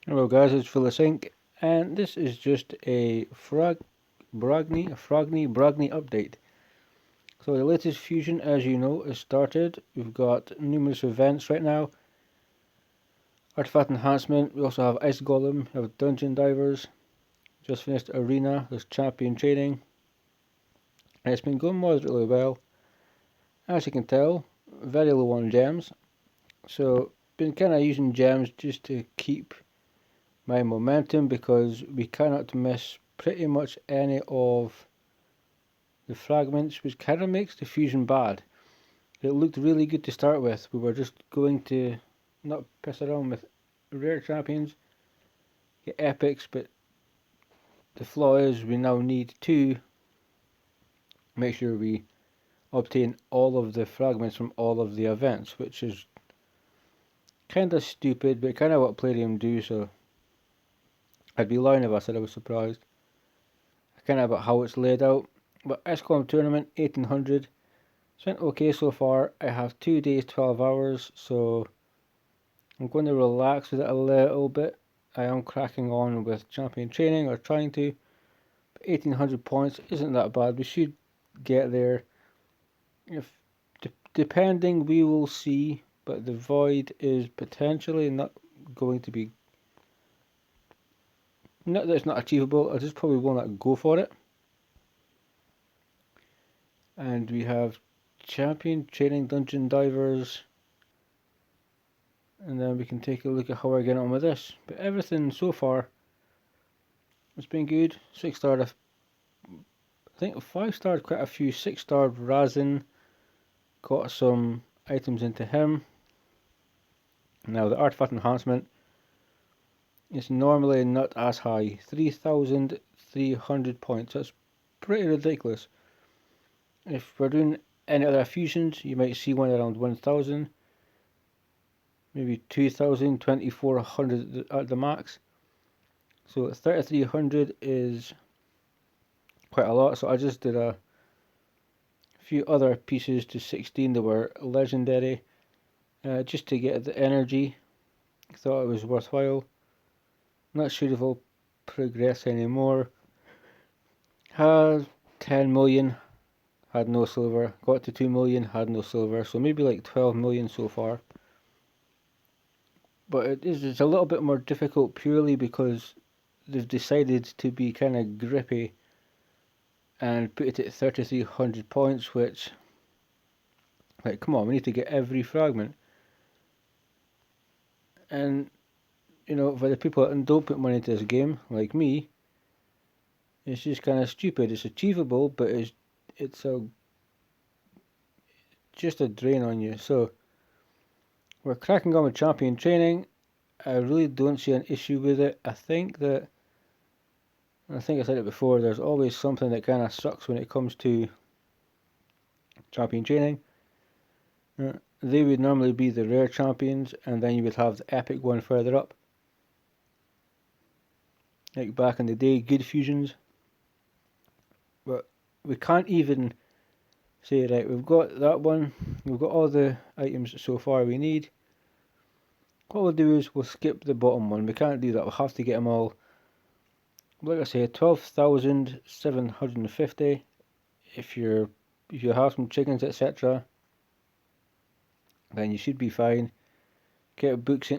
Hello guys, it's Vilisink, and this is just a Brogni update. So the latest fusion, as you know, is started. We've got numerous events right now. Artifact enhancement. We also have Ice Golem. We have Dungeon Divers. Just finished Arena. There's Champion Training, and it's been going moderately well. As you can tell, very low on gems. So been kind of using gems just to keep my momentum because we cannot miss pretty much any of the fragments, which kind of makes the fusion bad. It looked really good to start with. We were just going to not piss around with rare champions, get epics, but the flaw is we now need to make sure we obtain all of the fragments from all of the events, which is kind of stupid, but kind of what Palladium do, so I'd be lying if I said I was surprised. Kind of about how it's laid out. But XCOM tournament 1800. It's went okay so far. I have 2 days, 12 hours, so I'm going to relax with it a little bit. I am cracking on with champion training, or trying to. 1800 points isn't that bad. We should get there. If depending, we will see. But the void is potentially not going to be. Not that it's not achievable. I just probably will not go for it. And we have champion training dungeon divers. And then we can take a look at how we're getting on with this. But everything so far has been good. 6-star, I think 5-star, quite a few. 6-star Razin, got some items into him. Now the artifact enhancement is normally not as high, 3,300 points. That's pretty ridiculous. If we're doing any other fusions, you might see one around 1,000, maybe 2,000, 2,400 at the max. So 3,300 is quite a lot. So I just did a few other pieces to 16 that were legendary, just to get the energy. Thought it was worthwhile. Not sure if I'll progress anymore. Had 10 million, had no silver. Got to 2 million, had no silver. So maybe like 12 million so far. But it's a little bit more difficult purely because they've decided to be kind of grippy and put it at 3,300 points, which, like, come on, we need to get every fragment. And, you know, for the people that don't put money into this game, like me, it's just kind of stupid. It's achievable, but it's just a drain on you. So, we're cracking on with champion training. I really don't see an issue with it. I think I said it before, there's always something that kind of sucks when it comes to champion training. They would normally be the rare champions, and then you would have the epic one further up. Like back in the day, good fusions. But we can't even say, right, we've got that one, we've got all the items so far we need. What we'll do is we'll skip the bottom one. We can't do that, we'll have to get them all. Like I say, 12,750. If you have some chickens, etc., then you should be fine. Get books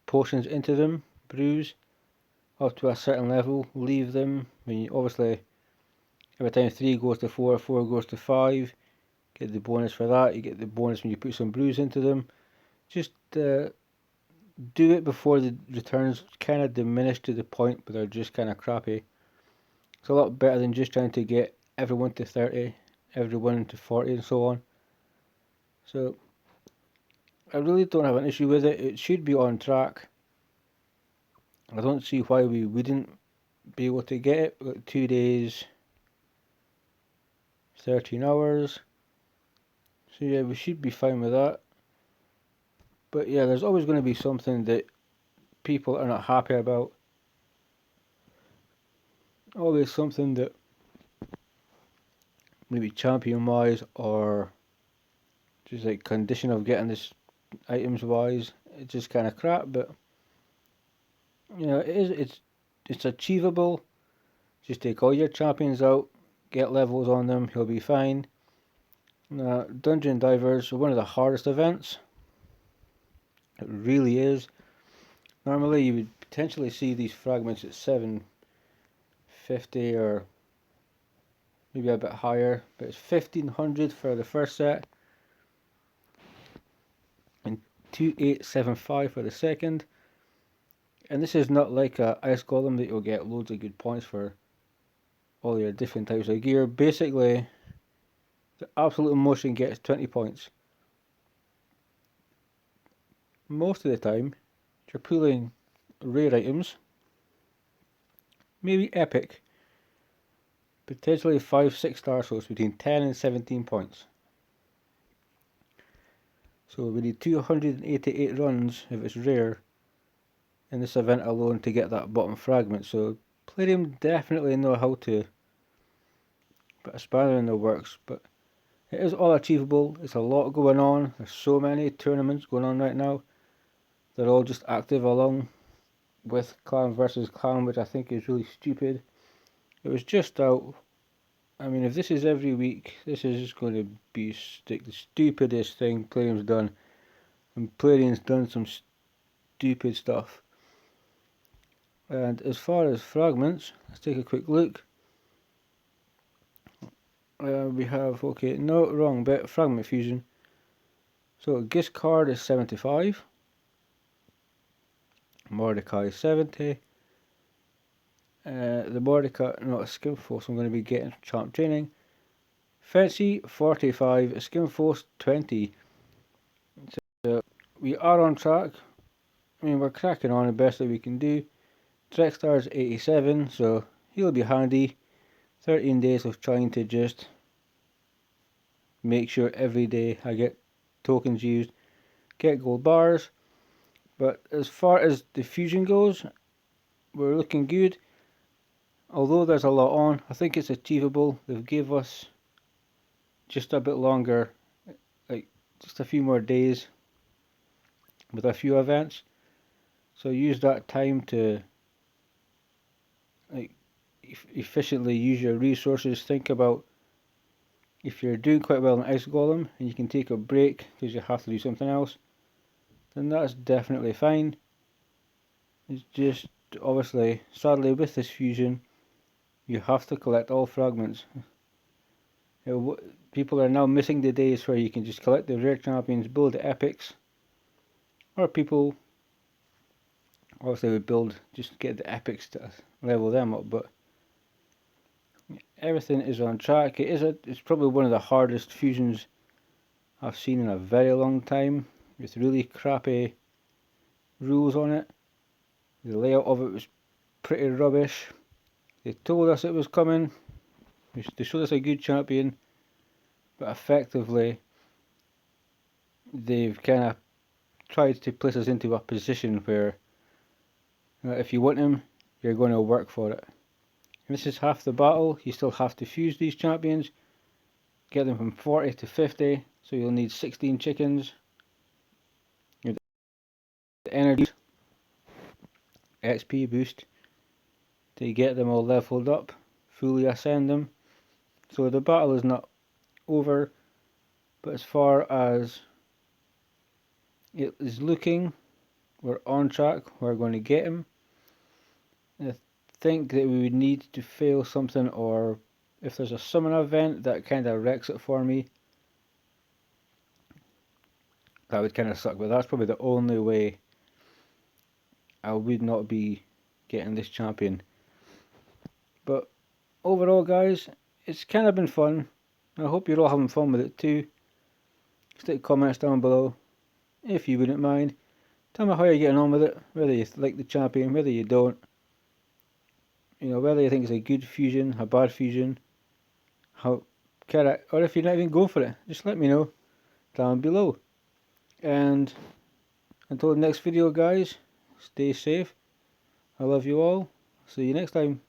potions into them, brews up to a certain level, leave them. When you obviously every time 3 goes to 4, 4 goes to 5, get the bonus for that. You get the bonus when you put some brews into them. Just do it before the returns kind of diminish to the point where they're just kind of crappy. It's a lot better than just trying to get everyone to 30, everyone to 40 and so on. So I really don't have an issue with it. It should be on track. I don't see why we wouldn't be able to get it. We've got 2 days, 13 hours. So yeah, we should be fine with that. But yeah, there's always going to be something that people are not happy about. Always something that maybe champion wise or just like condition of getting this items wise, it's just kind of crap. But You know, it's achievable. Just take all your champions out, get levels on them, he'll be fine. Dungeon Divers are one of the hardest events. It really is. Normally you would potentially see these fragments at 750 or maybe a bit higher, but it's 1500 for the first set and 2875 for the second. And this is not like a ice golem that you'll get loads of good points for all your different types of gear. Basically, the absolute motion gets 20 points. Most of the time, you're pulling rare items, maybe epic, potentially 5-6 star souls between 10 and 17 points. So we need 288 runs if it's rare in this event alone to get that bottom fragment. So Palladium definitely know how to put a spanner in the works, but it is all achievable. It's a lot going on. There's so many tournaments going on right now. They're all just active along with clan versus clan, which I think is really stupid. It was just out. I mean, if this is every week, this is just going to be the stupidest thing Palladium's done. And Palladium's done some stupid stuff. And as far as fragments, let's take a quick look. We have, okay, no, wrong bit, fragment fusion. So Gist card is 75. Mordecai is 70. The Mordecai, not a skill force, I'm going to be getting champ training. Fancy 45, skim force 20. So we are on track. I mean, we're cracking on the best that we can do. Drextar's 87, so he'll be handy. 13 days of trying to just make sure every day I get tokens used, get gold bars. But as far as the fusion goes, we're looking good. Although there's a lot on, I think it's achievable. They've gave us just a bit longer, like just a few more days with a few events. So use that time to like efficiently use your resources. Think about if you're doing quite well in Ice Golem and you can take a break because you have to do something else, then that's definitely fine. It's just obviously, sadly, with this fusion, you have to collect all fragments. People are now missing the days where you can just collect the rare champions, build the epics, or people obviously would build just get the epics to level them up. But everything is on track. It's probably one of the hardest fusions I've seen in a very long time, with really crappy rules on it. The layout of it was pretty rubbish. They told us it was coming. They showed us a good champion, but effectively they've kind of tried to place us into a position where if you want him, you're going to work for it. And this is half the battle. You still have to fuse these champions, get them from 40 to 50, so you'll need 16 chickens. The energy XP boost to get them all leveled up, fully ascend them. So the battle is not over, but as far as it is looking, we're on track. We're going to get him. I think that we would need to fail something, or if there's a summon event that kind of wrecks it for me, that would kind of suck. But that's probably the only way I would not be getting this champion. But overall, guys, it's kind of been fun. I hope you're all having fun with it too. Stick comments down below if you wouldn't mind. Tell me how you're getting on with it, whether you like the champion, whether you don't. You know, whether you think it's a good fusion, a bad fusion, or if you're not even go for it, just let me know down below. And until the next video, guys, stay safe. I love you all. See you next time.